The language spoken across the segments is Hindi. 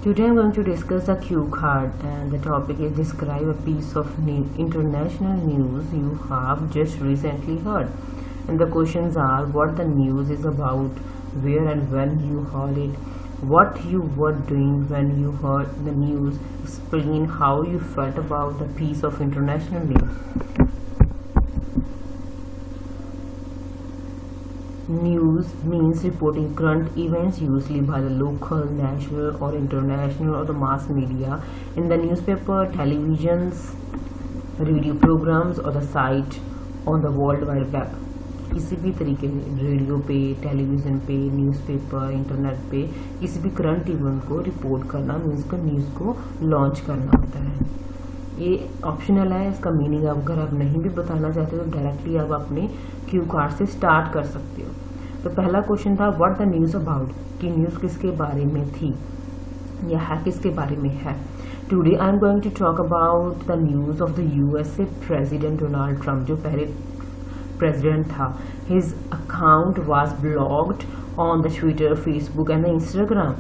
Today I'm going to discuss the cue card, and the topic is describe a piece of international news you have just recently heard. And the questions are what the news is about, where and when you heard it, what you were doing when you heard the news, explain how you felt about the piece of international news. News means reporting current events usually by the local, national or international or the mass media in the newspaper, televisions, radio programs or the site on the World Wide Web. किसी भी तरीके से रेडियो पे, टेलीविज़न पे, न्यूज़पेपर, इंटरनेट पे किसी भी करंट इवेंट को रिपोर्ट करना मीन्स को न्यूज़ को लॉन्च करना होता है। ये ऑप्शनल है, इसका मीनिंग अगर आप नहीं भी बताना चाहते तो डायरेक्टली आप अपने क्यू कार्ड से स्टार्ट कर सकते हो। तो पहला क्वेश्चन था व्हाट द न्यूज़ अबाउट, कि न्यूज़ किसके बारे में थी या है किसके बारे में है। Today I am going to talk about the news of the USA president Donald Trump, जो पहले प्रेसिडेंट था। His account was blocked on the Twitter, Facebook and the Instagram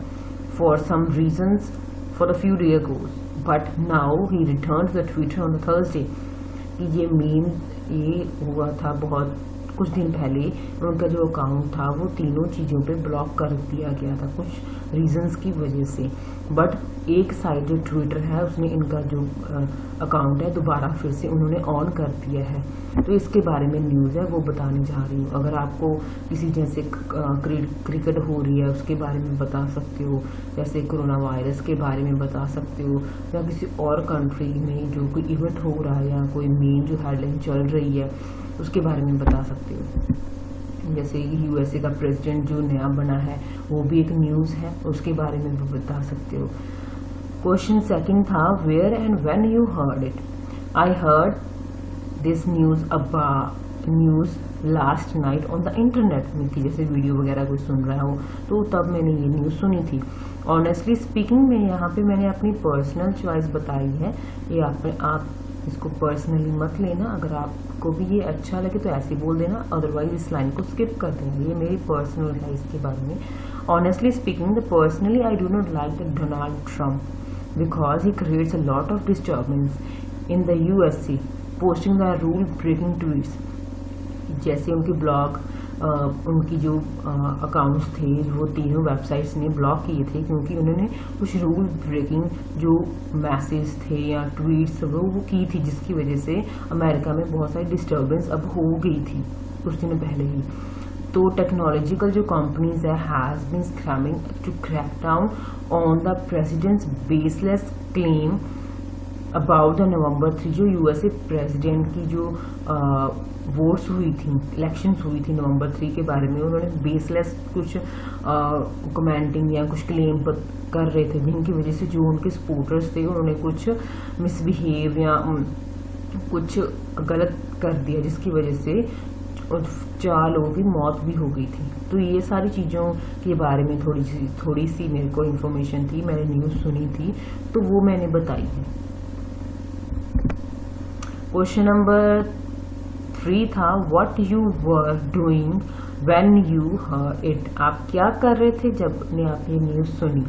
for some reasons for the few day ago, but now he return to the Twitter on the Thursday. ये हुआ था बहुत कुछ दिन पहले, उनका जो अकाउंट था वो तीनों चीज़ों पे ब्लॉक कर दिया गया था कुछ रीजंस की वजह से। बट एक साइड जो ट्विटर है उसने इनका जो अकाउंट है दोबारा फिर से उन्होंने ऑन कर दिया है। तो इसके बारे में न्यूज़ है वो बताने जा रही हूँ। अगर आपको किसी जैसे क्रिकेट हो रही है उसके बारे में बता सकते हो, जैसे कोरोना वायरस के बारे में बता सकते हो, या किसी और कंट्री में जो कोई इवेंट हो रहा है या कोई मेन जो हेडलाइन चल रही है उसके बारे में बता सकते हो। जैसे यूएसए का प्रेसिडेंट जो नया बना है वो भी एक न्यूज़ है, उसके बारे में भी बता सकते हो। क्वेश्चन सेकंड था where and when you heard it. I heard this news last night on the internet में थी, जैसे वीडियो वगैरह कोई सुन रहा हो तो तब मैंने ये न्यूज़ सुनी थी। ऑनेस्टली स्पीकिंग में यहाँ पे मैंने अपनी पर्सनल चॉइस बताई है, ये आप इसको पर्सनली मत लेना। अगर आपको भी ये अच्छा लगे तो ऐसे बोल देना, अदरवाइज इस लाइन को स्किप कर देना। ये मेरी पर्सनल है इसके बारे में। Honestly speaking personally I do not like the Donald Trump because he creates a lot of disturbance in the USA posting the rule breaking tweets. जैसे उनके ब्लॉग उनकी जो अकाउंट्स थे वो तीनों वेबसाइट्स ने ब्लॉक किए थे क्योंकि उन्होंने कुछ रूल ब्रेकिंग जो मैसेज थे या ट्वीट्स वो की थी, जिसकी वजह से अमेरिका में बहुत सारी डिस्टर्बेंस अब हो गई थी कुछ दिन पहले ही। तो टेक्नोलॉजिकल जो कंपनीज है has been scrambling to crack down on the president's baseless claim about the November 3 जो यूएसए प्रेसिडेंट की जो वोट्स हुई थी, इलेक्शंस हुई थी November 3 के बारे में, उन्होंने बेसलेस कुछ कमेंटिंग या कुछ क्लेम कर रहे थे जिनकी वजह से जो उनके सपोर्टर्स थे उन्होंने कुछ मिसबिहेव या कुछ गलत कर दिया, जिसकी वजह से 4 लोगों की मौत भी हो गई थी। तो ये सारी चीज़ों के बारे में थोड़ी सी मेरे को इन्फॉर्मेशन थी, मैंने न्यूज़ सुनी थी तो वो मैंने बताई है। क्वेश्चन नंबर 3 था what you were doing when you heard it. आप क्या कर रहे थे जब आपने न्यूज़ सुनी।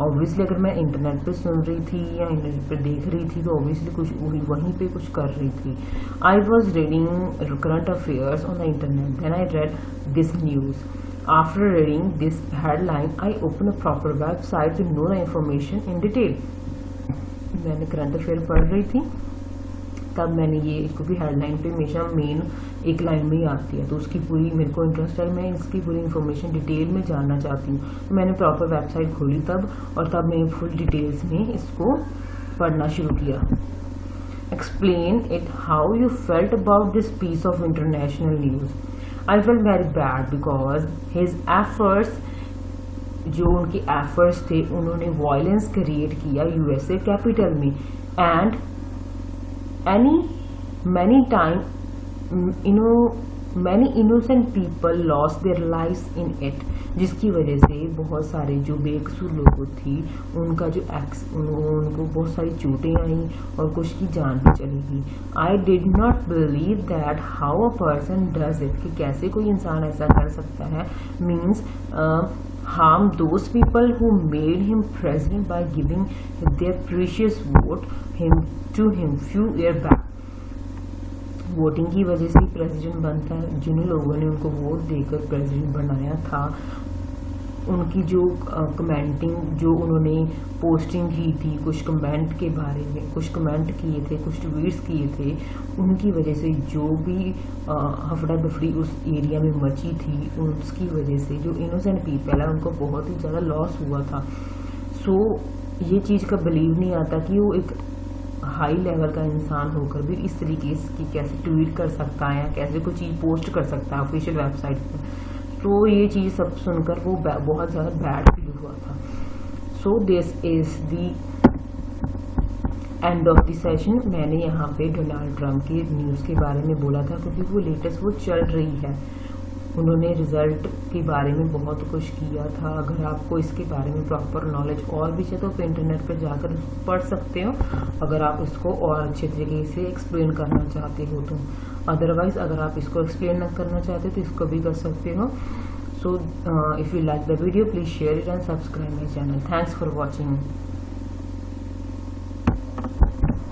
ऑब्वियसली अगर मैं इंटरनेट पे सुन रही थी या इंटरनेट पे देख रही थी तो ऑब्वियसली कुछ वहीं पे कुछ कर रही थी। I was reading current affairs on the internet, then I read this news. After reading this headline I open a proper website to know the information in detail. मैंने करंट अफेयर पढ़ रही थी तब मैंने ये, क्योंकि हेडलाइन पे हमेशा मेन एक लाइन में ही आती है तो उसकी पूरी मेरे को इंटरेस्ट है, मैं इसकी पूरी इन्फॉर्मेशन डिटेल में जानना चाहती हूँ। तो मैंने प्रॉपर वेबसाइट खोली तब मैंने फुल डिटेल्स में इसको पढ़ना शुरू किया। Explain it how you felt about this piece of international news. I felt very bad because his efforts, जो उनके एफर्ट्स थे उन्होंने वायलेंस क्रिएट किया यूएसए कैपिटल में and many innocent people lost their lives in it, जिसकी वजह से बहुत सारे जो बेकसूर लोग थी उनको बहुत सारी चोटें आई और कुछ की जान भी चली गई। I did not believe that how a person does it, कि कैसे कोई इंसान ऐसा कर सकता है। Means harm those people who made him president by giving their precious vote to him few years back. Voting की वजह से प्रेसिडेंट बनता है। जिन लोगों ने उनको वोट देकर प्रेसिडेंट बनाया था, उनकी जो कमेंटिंग, जो उन्होंने पोस्टिंग की थी, कुछ कमेंट के बारे में, कुछ कमेंट किए थे, कुछ ट्वीट्स किए थे, उनकी वजह से जो भी हफड़ा दफड़ी उस एरिया में मची थी, उसकी वजह से जो इनोसेंट पीपल है उनको बहुत ही ज़्यादा लॉस हुआ था। सो ये चीज़ का बिलीव नहीं आता कि वो एक हाई लेवल का इंसान होकर भी इस तरीके की कैसे ट्वीट कर सकता है या कैसे कोई चीज़ पोस्ट कर सकता है ऑफिशियल वेबसाइट पर। तो ये चीज़ सब सुनकर वो बहुत ज़्यादा बैड फील हुआ था। So this is the end of the session. मैंने यहाँ पे डोनाल्ड ट्रंप के न्यूज़ के बारे में बोला था क्योंकि वो लेटेस्ट वो चल रही है। उन्होंने रिजल्ट के बारे में बहुत कुछ किया था। अगर आपको इसके बारे में प्रॉपर नॉलेज और भी चाहिए तो आप इंटरनेट पर जाकर पढ़ सकते हो, अगर आप इसको और अच्छे तरीके से एक्सप्लेन करना चाहते हो तो। अदरवाइज अगर आप इसको एक्सप्लेन न करना चाहते तो इसको भी कर सकते हो। So if you like the video please share it and subscribe my channel. Thanks for watching.